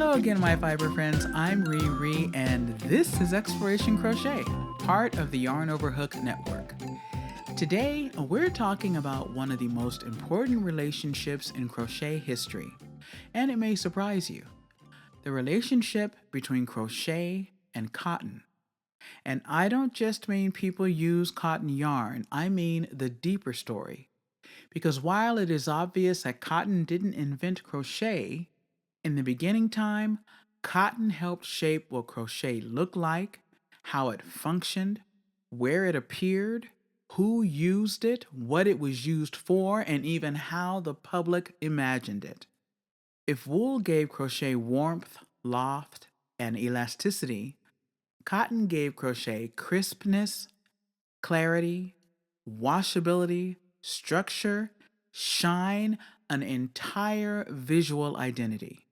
Hello again, my fiber friends. I'm ReRe, and this is Exploration Crochet, part of the Yarn Over Hook network. Today, we're talking about one of the most important relationships in crochet history, and it may surprise you: the relationship between crochet and cotton. And I don't just mean people use cotton yarn, I mean the deeper story. Because while it is obvious that cotton didn't invent crochet, in the beginning time, cotton helped shape what crochet looked like, how it functioned, where it appeared, who used it, what it was used for, and even how the public imagined it. If wool gave crochet warmth, loft, and elasticity, cotton gave crochet crispness, clarity, washability, structure, shine, an entire visual identity.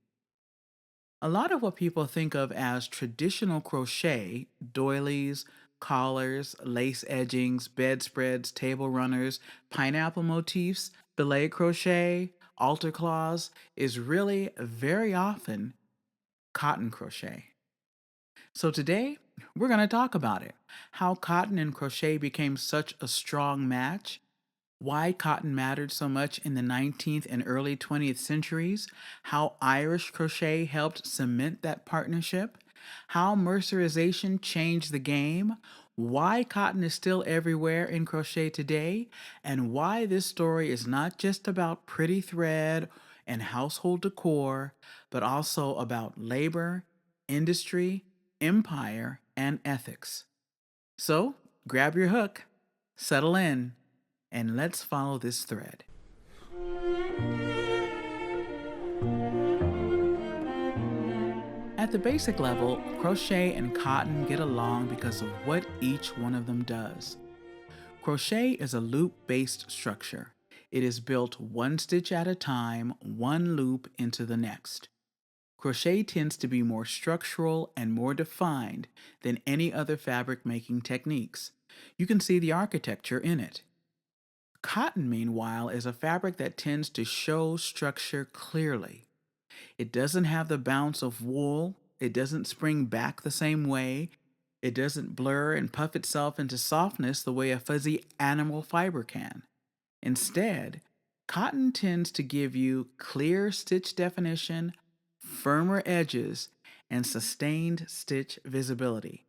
A lot of what people think of as traditional crochet, doilies, collars, lace edgings, bedspreads, table runners, pineapple motifs, belay crochet, altar cloths, is really very often cotton crochet. So today, we're going to talk about it: how cotton and crochet became such a strong match, why cotton mattered so much in the 19th and early 20th centuries, how Irish crochet helped cement that partnership, how mercerization changed the game, why cotton is still everywhere in crochet today, and why this story is not just about pretty thread and household decor, but also about labor, industry, empire, and ethics. So, grab your hook, settle in, and let's follow this thread. At the basic level, crochet and cotton get along because of what each one of them does. Crochet is a loop-based structure. It is built one stitch at a time, one loop into the next. Crochet tends to be more structural and more defined than any other fabric making techniques. You can see the architecture in it. Cotton, meanwhile, is a fabric that tends to show structure clearly. It doesn't have the bounce of wool, it doesn't spring back the same way, it doesn't blur and puff itself into softness the way a fuzzy animal fiber can. Instead, cotton tends to give you clear stitch definition, firmer edges, and sustained stitch visibility.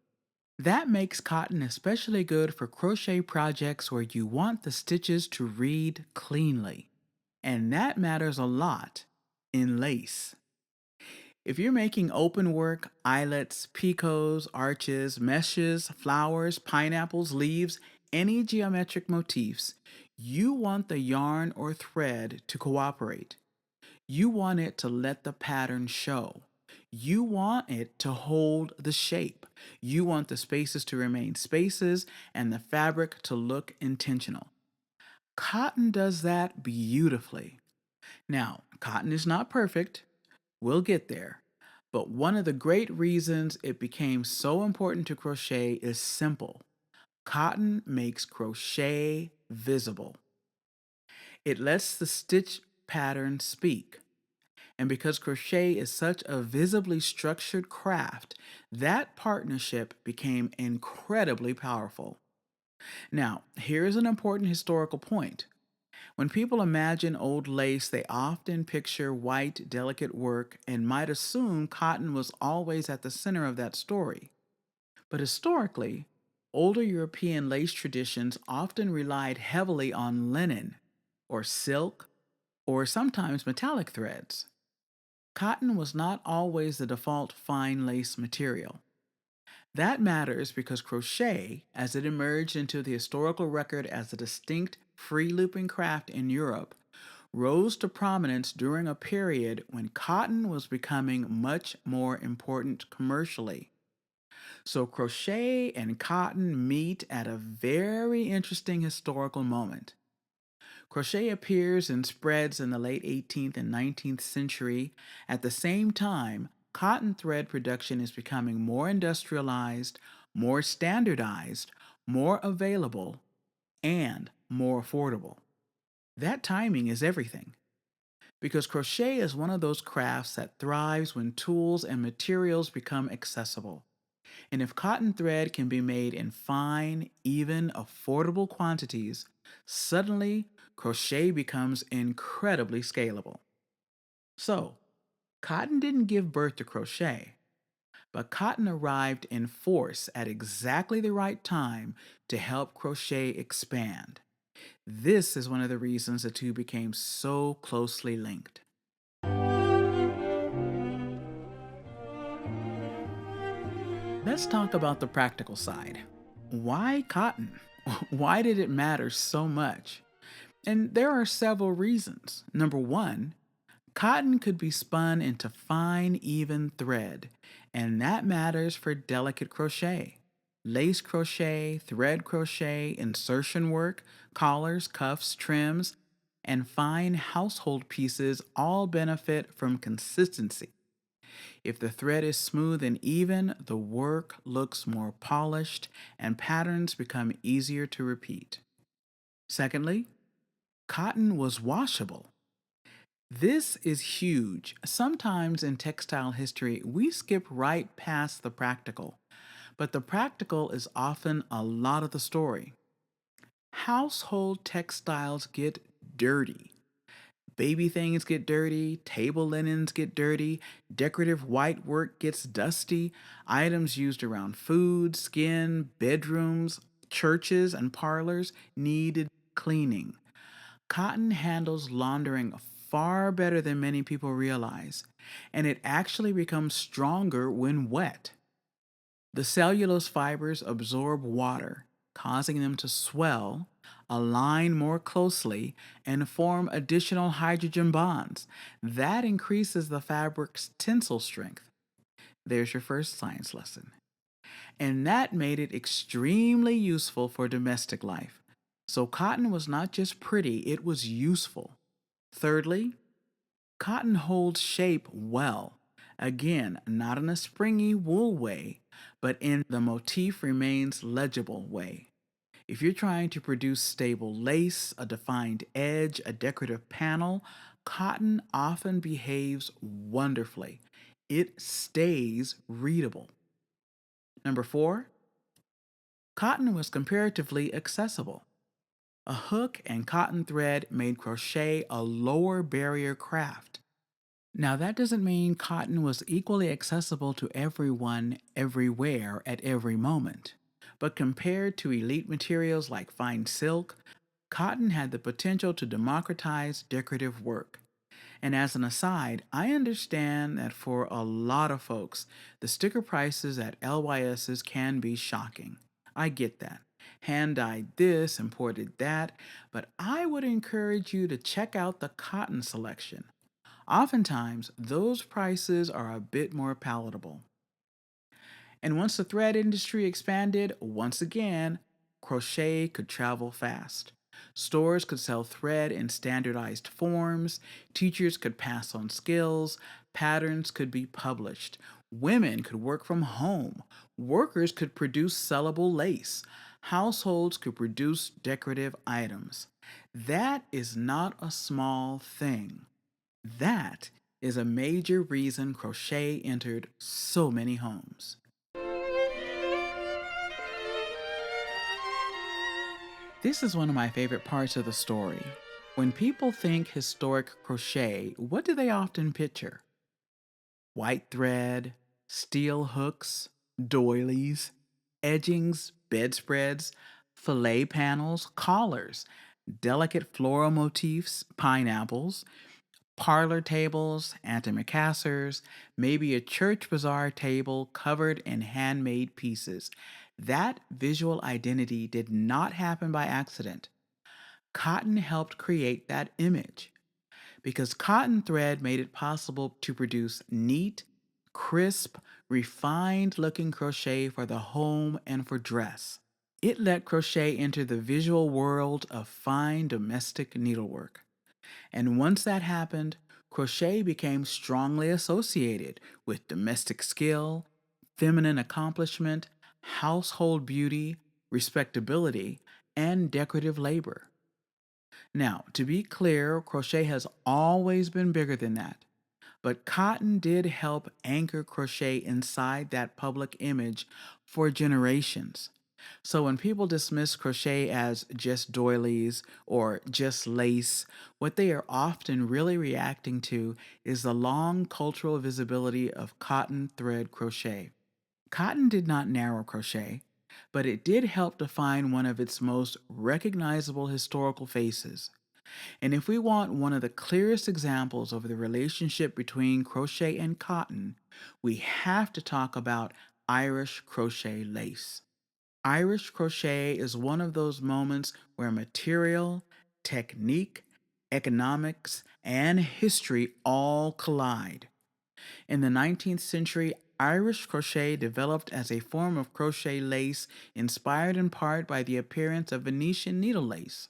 That makes cotton especially good for crochet projects where you want the stitches to read cleanly. And that matters a lot in lace. If you're making open work, eyelets, picots, arches, meshes, flowers, pineapples, leaves, any geometric motifs, you want the yarn or thread to cooperate. You want it to let the pattern show. You want it to hold the shape. You want the spaces to remain spaces and the fabric to look intentional. Cotton does that beautifully. Now, cotton is not perfect. We'll get there. But one of the great reasons it became so important to crochet is simple. Cotton makes crochet visible. It lets the stitch pattern speak. And because crochet is such a visibly structured craft, that partnership became incredibly powerful. Now, here's an important historical point. When people imagine old lace, they often picture white, delicate work and might assume cotton was always at the center of that story. But historically, older European lace traditions often relied heavily on linen, or silk, or sometimes metallic threads. Cotton was not always the default fine lace material. That matters because crochet, as it emerged into the historical record as a distinct free looping craft in Europe, rose to prominence during a period when cotton was becoming much more important commercially. So crochet and cotton meet at a very interesting historical moment. Crochet appears and spreads in the late 18th and 19th century. At the same time, cotton thread production is becoming more industrialized, more standardized, more available, and more affordable. That timing is everything. Because crochet is one of those crafts that thrives when tools and materials become accessible. And if cotton thread can be made in fine, even, affordable quantities, suddenly crochet becomes incredibly scalable. So, cotton didn't give birth to crochet, but cotton arrived in force at exactly the right time to help crochet expand. This is one of the reasons the two became so closely linked. Let's talk about the practical side. Why cotton? Why did it matter so much? And there are several reasons. Number one, cotton could be spun into fine, even thread, and that matters for delicate crochet. Lace crochet, thread crochet, insertion work, collars, cuffs, trims, and fine household pieces all benefit from consistency. If the thread is smooth and even, the work looks more polished and patterns become easier to repeat. Secondly, cotton was washable. This is huge. Sometimes in textile history, we skip right past the practical, but the practical is often a lot of the story. Household textiles get dirty. Baby things get dirty, table linens get dirty, decorative white work gets dusty, items used around food, skin, bedrooms, churches, and parlors needed cleaning. Cotton handles laundering far better than many people realize, and it actually becomes stronger when wet. The cellulose fibers absorb water, causing them to swell, align more closely, and form additional hydrogen bonds. That increases the fabric's tensile strength. There's your first science lesson. And that made it extremely useful for domestic life. So cotton was not just pretty, it was useful. Thirdly, cotton holds shape well. Again, not in a springy wool way, but in the motif remains legible way. If you're trying to produce stable lace, a defined edge, a decorative panel, cotton often behaves wonderfully. It stays readable. Number four, cotton was comparatively accessible. A hook and cotton thread made crochet a lower barrier craft. Now, that doesn't mean cotton was equally accessible to everyone, everywhere, at every moment. But compared to elite materials like fine silk, cotton had the potential to democratize decorative work. And as an aside, I understand that for a lot of folks, the sticker prices at LYS's can be shocking. I get that. Hand dyed this, imported that, but I would encourage you to check out the cotton selection. Oftentimes, those prices are a bit more palatable. And once the thread industry expanded, once again, crochet could travel fast. Stores could sell thread in standardized forms, teachers could pass on skills, patterns could be published, women could work from home, workers could produce sellable lace, households could produce decorative items. That is not a small thing. That is a major reason crochet entered so many homes. This is one of my favorite parts of the story. When people think historic crochet, what do they often picture? White thread, steel hooks, doilies, edgings, bedspreads, fillet panels, collars, delicate floral motifs, pineapples, parlor tables, antimacassars, maybe a church bazaar table covered in handmade pieces. That visual identity did not happen by accident. Cotton helped create that image because cotton thread made it possible to produce neat, crisp, refined looking crochet for the home and for dress. It let crochet enter the visual world of fine domestic needlework. And once that happened, crochet became strongly associated with domestic skill, feminine accomplishment, household beauty, respectability, and decorative labor. Now, to be clear, crochet has always been bigger than that. But cotton did help anchor crochet inside that public image for generations. So when people dismiss crochet as just doilies or just lace, what they are often really reacting to is the long cultural visibility of cotton thread crochet. Cotton did not narrow crochet, but it did help define one of its most recognizable historical faces. And if we want one of the clearest examples of the relationship between crochet and cotton, we have to talk about Irish crochet lace. Irish crochet is one of those moments where material, technique, economics, and history all collide. In the 19th century, Irish crochet developed as a form of crochet lace inspired in part by the appearance of Venetian needle lace.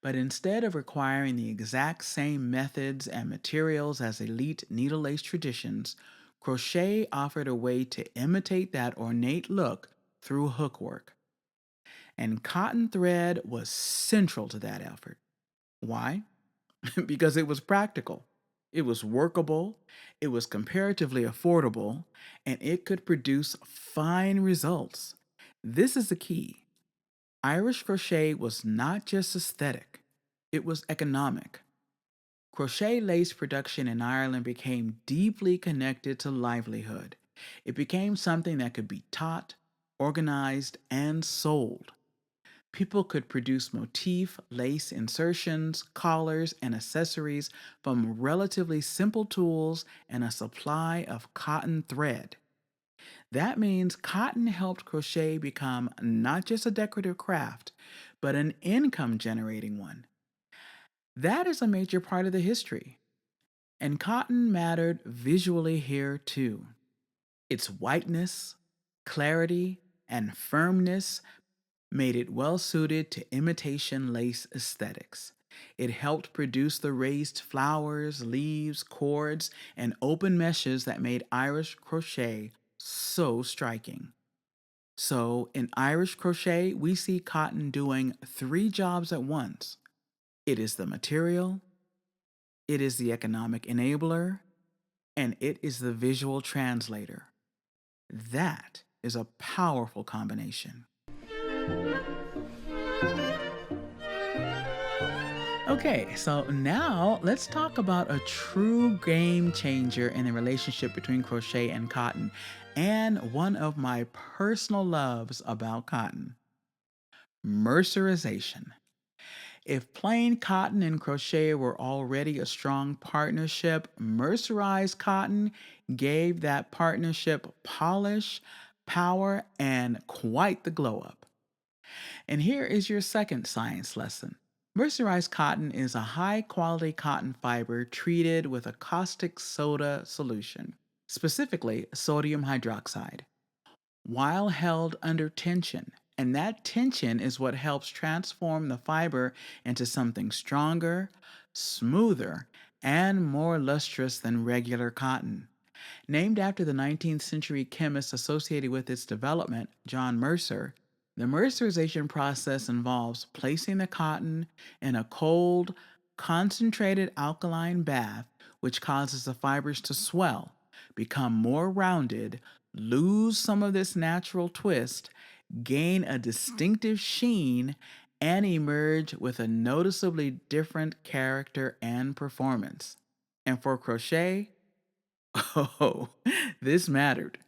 But instead of requiring the exact same methods and materials as elite needle lace traditions, crochet offered a way to imitate that ornate look through hookwork. And cotton thread was central to that effort. Why? Because it was practical, it was workable, it was comparatively affordable, and it could produce fine results. This is the key. Irish crochet was not just aesthetic, it was economic. Crochet lace production in Ireland became deeply connected to livelihood. It became something that could be taught, organized, and sold. People could produce motif, lace insertions, collars, and accessories from relatively simple tools and a supply of cotton thread. That means cotton helped crochet become not just a decorative craft, but an income generating one. That is a major part of the history. And cotton mattered visually here too. Its whiteness, clarity, and firmness made it well suited to imitation lace aesthetics. It helped produce the raised flowers, leaves, cords, and open meshes that made Irish crochet so striking. So, in Irish crochet, we see cotton doing three jobs at once: it is the material, it is the economic enabler, and it is the visual translator. That is a powerful combination. Okay, so now let's talk about a true game changer in the relationship between crochet and cotton, and one of my personal loves about cotton: mercerization. If plain cotton and crochet were already a strong partnership, mercerized cotton gave that partnership polish, power, and quite the glow up. And here is your second science lesson. Mercerized cotton is a high quality cotton fiber treated with a caustic soda solution, specifically sodium hydroxide, while held under tension. And that tension is what helps transform the fiber into something stronger, smoother, and more lustrous than regular cotton. Named after the 19th century chemist associated with its development, John Mercer, the mercerization process involves placing the cotton in a cold, concentrated alkaline bath, which causes the fibers to swell, become more rounded, lose some of this natural twist, gain a distinctive sheen, and emerge with a noticeably different character and performance. And for crochet, oh, this mattered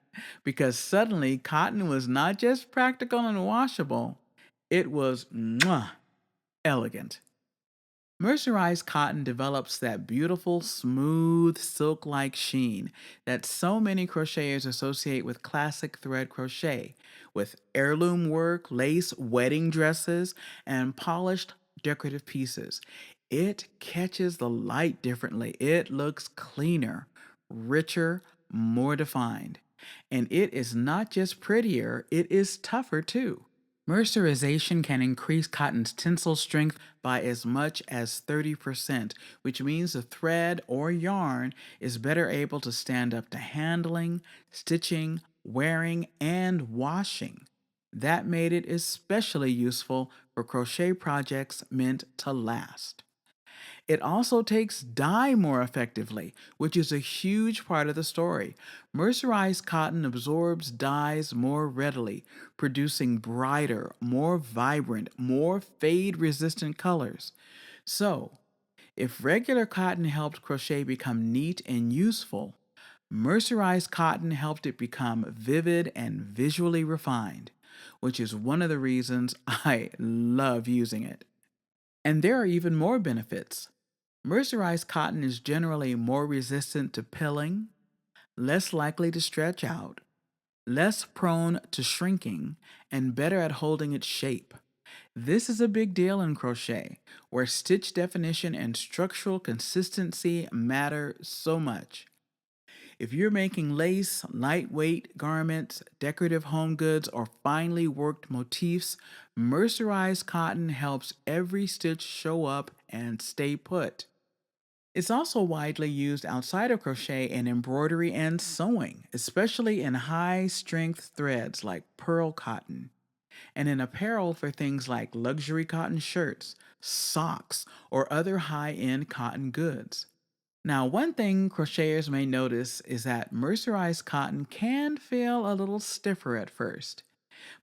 because suddenly cotton was not just practical and washable, it was elegant. Mercerized cotton develops that beautiful, smooth, silk like sheen that so many crocheters associate with classic thread crochet, with heirloom work, lace, wedding dresses, and polished decorative pieces. It catches the light differently, it looks cleaner, richer, more defined. And it is not just prettier, it is tougher too. Mercerization can increase cotton's tensile strength by as much as 30%, which means the thread or yarn is better able to stand up to handling, stitching, wearing, and washing. That made it especially useful for crochet projects meant to last. It also takes dye more effectively, which is a huge part of the story. Mercerized cotton absorbs dyes more readily, producing brighter, more vibrant, more fade resistant colors. So, if regular cotton helped crochet become neat and useful, mercerized cotton helped it become vivid and visually refined, which is one of the reasons I love using it. And there are even more benefits. Mercerized cotton is generally more resistant to pilling, less likely to stretch out, less prone to shrinking, and better at holding its shape. This is a big deal in crochet, where stitch definition and structural consistency matter so much. If you're making lace, lightweight garments, decorative home goods, or finely worked motifs, mercerized cotton helps every stitch show up and stay put. It's also widely used outside of crochet in embroidery and sewing, especially in high strength threads like pearl cotton, and in apparel for things like luxury cotton shirts, socks, or other high end cotton goods. Now, one thing crocheters may notice is that mercerized cotton can feel a little stiffer at first,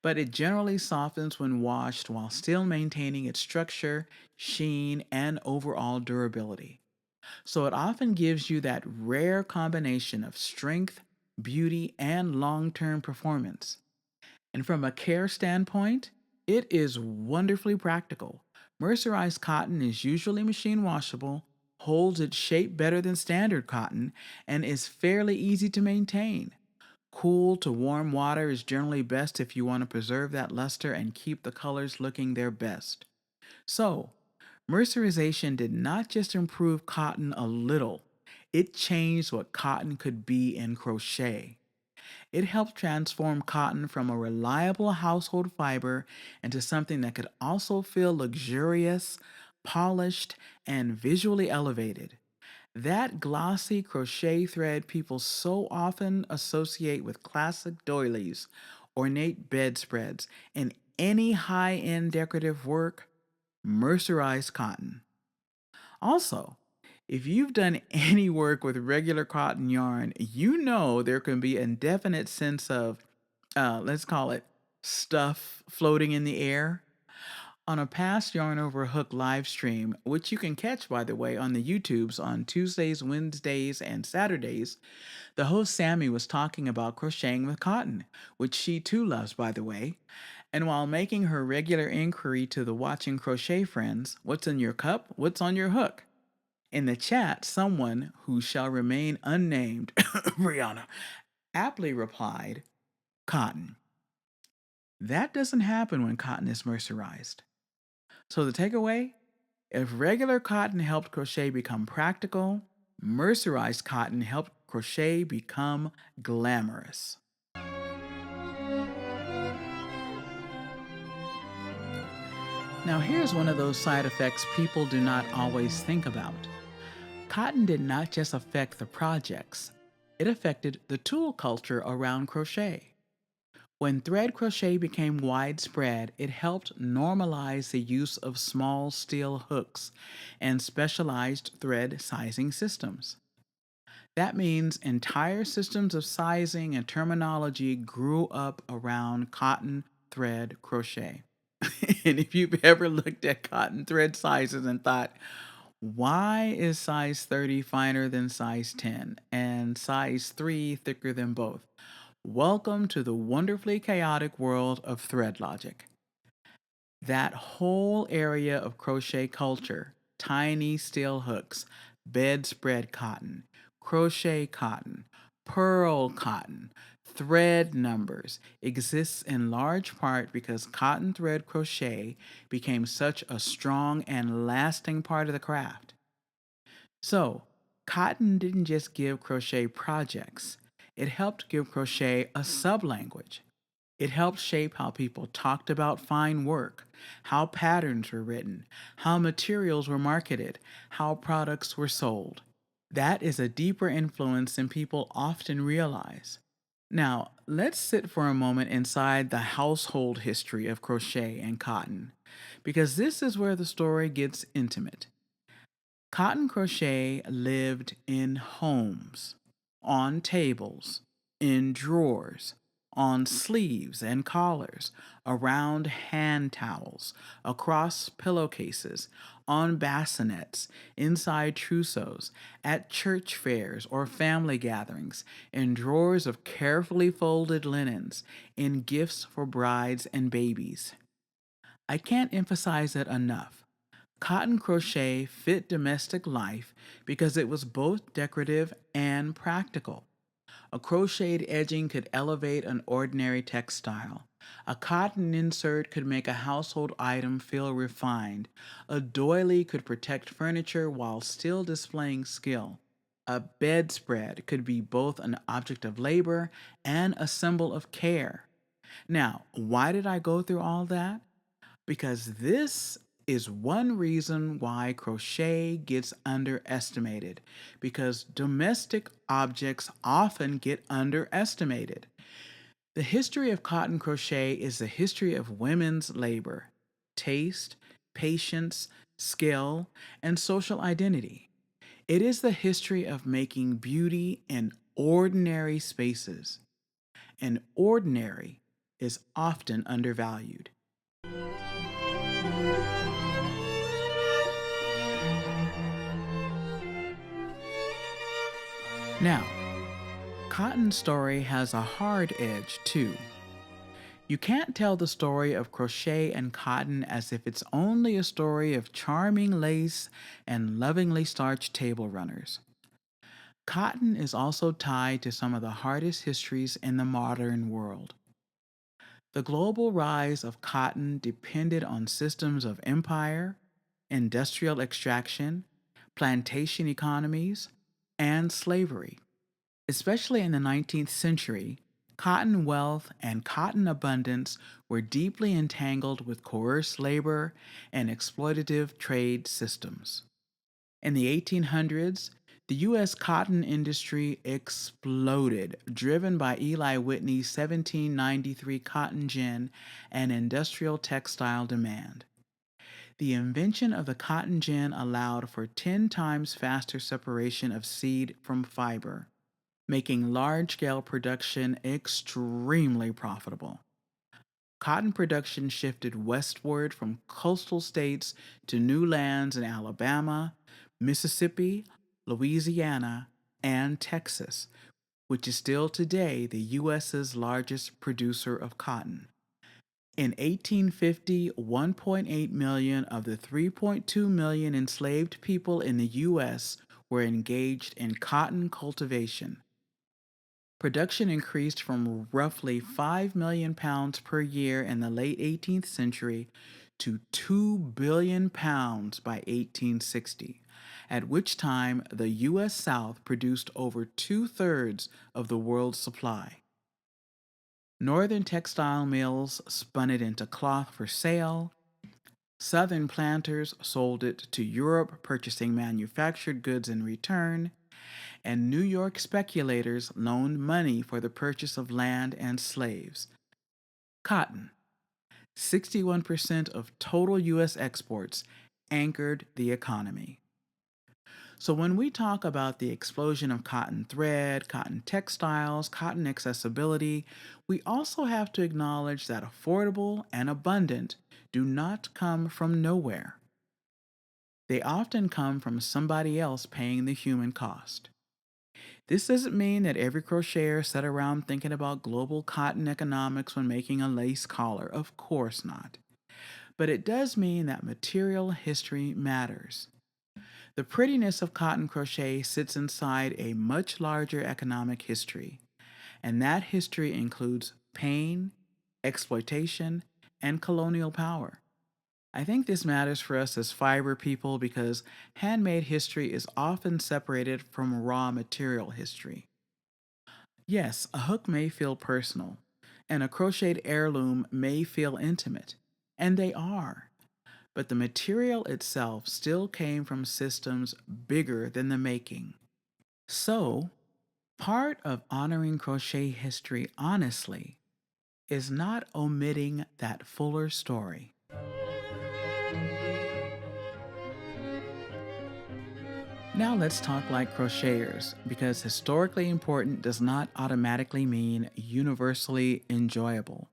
but it generally softens when washed while still maintaining its structure, sheen, and overall durability. So it often gives you that rare combination of strength, beauty, and long term performance. And from a care standpoint, it is wonderfully practical. Mercerized cotton is usually machine washable, holds its shape better than standard cotton, and is fairly easy to maintain. Cool to warm water is generally best if you want to preserve that luster and keep the colors looking their best. So, mercerization did not just improve cotton a little, it changed what cotton could be in crochet. It helped transform cotton from a reliable household fiber into something that could also feel luxurious, polished, and visually elevated. That glossy crochet thread people so often associate with classic doilies, ornate bedspreads, and any high end decorative work, mercerized cotton. Also, if you've done any work with regular cotton yarn, you know there can be a definite sense of, let's call it, stuff floating in the air. On a past Yarn Over a Hook live stream, which you can catch, by the way, on the YouTubes on Tuesdays, Wednesdays, and Saturdays, the host Sammy was talking about crocheting with cotton, which she too loves, by the way. And while making her regular inquiry to the watching crochet friends, what's in your cup? What's on your hook? In the chat, someone who shall remain unnamed, Brianna, aptly replied, cotton. That doesn't happen when cotton is mercerized. So the takeaway? If regular cotton helped crochet become practical, mercerized cotton helped crochet become glamorous. Now, here's one of those side effects people do not always think about. Cotton did not just affect the projects, it affected the tool culture around crochet. When thread crochet became widespread, it helped normalize the use of small steel hooks and specialized thread sizing systems. That means entire systems of sizing and terminology grew up around cotton thread crochet. And if you've ever looked at cotton thread sizes and thought, why is size 30 finer than size 10 and size 3 thicker than both? Welcome to the wonderfully chaotic world of thread logic. That whole area of crochet culture, tiny steel hooks, bedspread cotton, crochet cotton, pearl cotton, thread numbers, exists in large part because cotton thread crochet became such a strong and lasting part of the craft. So, cotton didn't just give crochet projects, it helped give crochet a sublanguage. It helped shape how people talked about fine work, how patterns were written, how materials were marketed, how products were sold. That is a deeper influence than people often realize. Now, let's sit for a moment inside the household history of crochet and cotton, because this is where the story gets intimate. Cotton crochet lived in homes, on tables, in drawers, on sleeves and collars, around hand towels, across pillowcases, on bassinets, inside trousseaux, at church fairs or family gatherings, in drawers of carefully folded linens, in gifts for brides and babies. I can't emphasize it enough. Cotton crochet fit domestic life because it was both decorative and practical. A crocheted edging could elevate an ordinary textile. A cotton insert could make a household item feel refined. A doily could protect furniture while still displaying skill. A bedspread could be both an object of labor and a symbol of care. Now, why did I go through all that? Because this is one reason why crochet gets underestimated, because domestic objects often get underestimated. The history of cotton crochet is the history of women's labor, taste, patience, skill, and social identity. It is the history of making beauty in ordinary spaces, and ordinary is often undervalued. Now, Cotton's story has a hard edge, too. You can't tell the story of crochet and cotton as if it's only a story of charming lace and lovingly starched table runners. Cotton is also tied to some of the hardest histories in the modern world. The global rise of cotton depended on systems of empire, industrial extraction, plantation economies, and slavery. Especially in the 19th century, cotton wealth and cotton abundance were deeply entangled with coerced labor and exploitative trade systems. In the 1800s, the U.S. cotton industry exploded, driven by Eli Whitney's 1793 cotton gin and industrial textile demand. The invention of the cotton gin allowed for 10 times faster separation of seed from fiber, making large scale production extremely profitable. Cotton production shifted westward from coastal states to new lands in Alabama, Mississippi, Louisiana, and Texas, which is still today the U.S.'s largest producer of cotton. In 1850, 1.8 million of the 3.2 million enslaved people in the U.S. were engaged in cotton cultivation. Production increased from roughly 5 million pounds per year in the late 18th century to 2 billion pounds by 1860, at which time the U.S. South produced over two-thirds of the world's supply. Northern textile mills spun it into cloth for sale. Southern planters sold it to Europe, purchasing manufactured goods in return, and New York speculators loaned money for the purchase of land and slaves. Cotton, 61% of total U.S. exports, anchored the economy. So, when we talk about the explosion of cotton thread, cotton textiles, cotton accessibility, we also have to acknowledge that affordable and abundant do not come from nowhere. They often come from somebody else paying the human cost. This doesn't mean that every crocheter sat around thinking about global cotton economics when making a lace collar. Of course not. But it does mean that material history matters. The prettiness of cotton crochet sits inside a much larger economic history, and that history includes pain, exploitation, and colonial power. I think this matters for us as fiber people because handmade history is often separated from raw material history. Yes, a hook may feel personal, and a crocheted heirloom may feel intimate, and they are, but the material itself still came from systems bigger than the making. So, Part of honoring crochet history honestly is not omitting that fuller story. Now let's talk like crocheters, because historically important does not automatically mean universally enjoyable.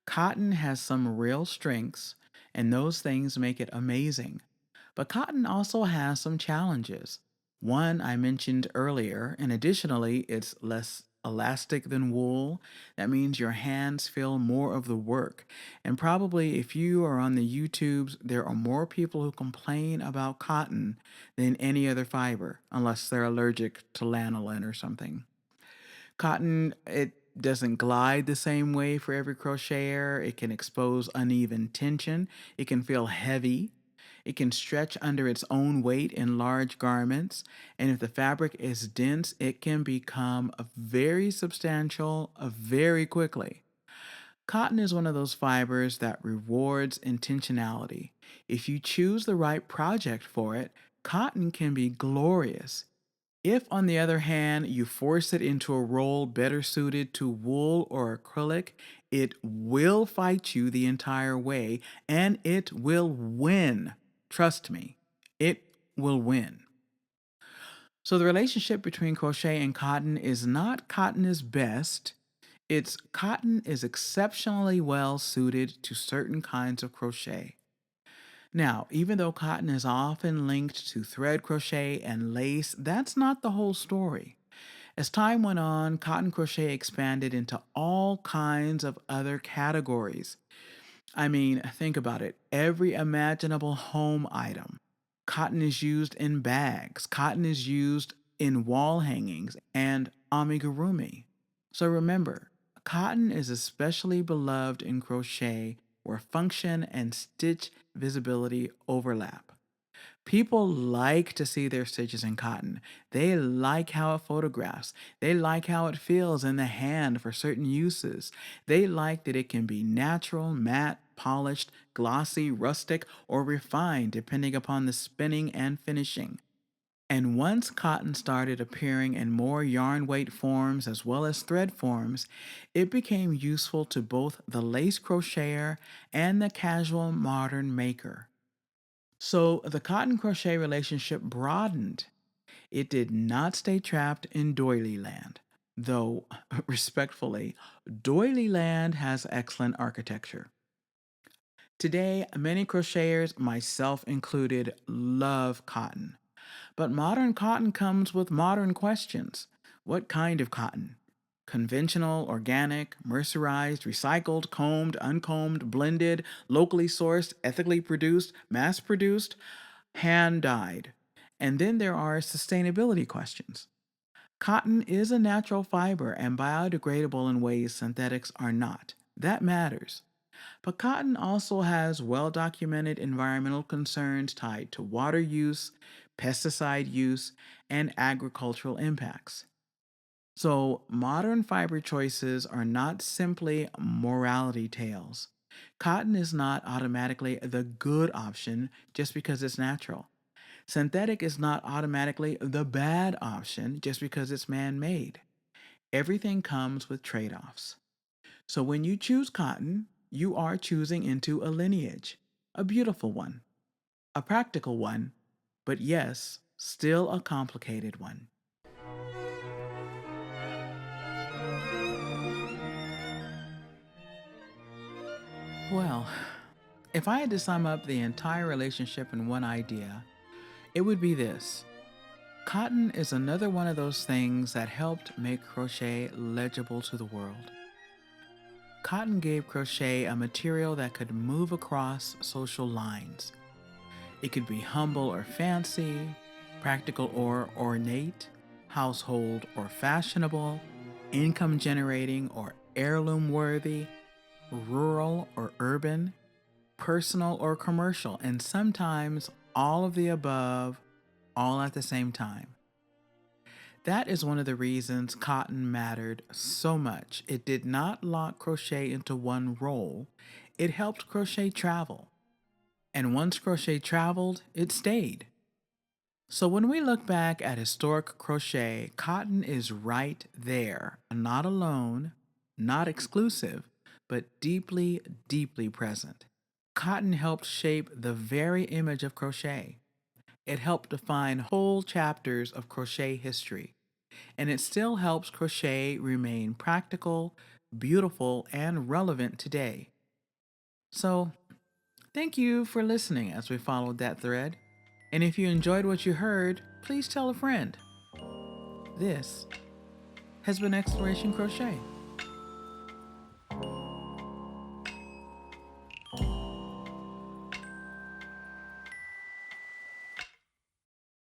Cotton has some real strengths, and those things make it amazing. But cotton also has some challenges. One I mentioned earlier, and additionally, it's less elastic than wool. That means your hands feel more of the work. And probably if you are on the YouTubes, there are more people who complain about cotton than any other fiber, unless they're allergic to lanolin or something. Cotton, it doesn't glide the same way for every crocheter. It can expose uneven tension. It can feel heavy. It can stretch under its own weight in large garments. And if the fabric is dense, it can become a very substantial very quickly. Cotton is one of those fibers that rewards intentionality. If you choose the right project for it, cotton can be glorious. If, on the other hand, you force it into a role better suited to wool or acrylic, it will fight you the entire way and it will win. Trust me, it will win. So, the relationship between crochet and cotton is not cotton is best, it's cotton is exceptionally well suited to certain kinds of crochet. Now, even though cotton is often linked to thread crochet and lace, that's not the whole story. As time went on, cotton crochet expanded into all kinds of other categories. I mean, think about it. Every imaginable home item. Cotton is used in bags, cotton is used in wall hangings and amigurumi. So remember, cotton is especially beloved in crochet where function and stitch visibility overlap. People like to see their stitches in cotton. They like how it photographs. They like how it feels in the hand for certain uses. They like that it can be natural, matte, polished, glossy, rustic, or refined depending upon the spinning and finishing. And once cotton started appearing in more yarn weight forms as well as thread forms, it became useful to both the lace crocheter and the casual modern maker. So the cotton crochet relationship broadened. It did not stay trapped in doily land, though, respectfully, doily land has excellent architecture. Today, many crocheters, myself included, love cotton. But modern cotton comes with modern questions. What kind of cotton? Conventional, organic, mercerized, recycled, combed, uncombed, blended, locally sourced, ethically produced, mass produced, hand dyed. And then there are sustainability questions. Cotton is a natural fiber and biodegradable in ways synthetics are not. That matters. But cotton also has well documented environmental concerns tied to water use, pesticide use, and agricultural impacts. So, modern fiber choices are not simply morality tales. Cotton is not automatically the good option just because it's natural. Synthetic is not automatically the bad option just because it's man made. Everything comes with trade offs. So when you choose cotton, you are choosing into a lineage, a beautiful one, a practical one, but yes, still a complicated one. Well, if I had to sum up the entire relationship in one idea, it would be this. Cotton is another one of those things that helped make crochet legible to the world. Cotton gave crochet a material that could move across social lines. It could be humble or fancy, practical or ornate, household or fashionable, income generating or heirloom worthy, rural or urban, personal or commercial, and sometimes all of the above, all at the same time. That is one of the reasons cotton mattered so much. It did not lock crochet into one role, it helped crochet travel. And once crochet traveled, it stayed. So when we look back at historic crochet, cotton is right there, not alone, not exclusive, but deeply, deeply present. Cotton helped shape the very image of crochet. It helped define whole chapters of crochet history, and it still helps crochet remain practical, beautiful, and relevant today. So, thank you for listening as we followed that thread. And if you enjoyed what you heard, please tell a friend. This has been Exploration Crochet.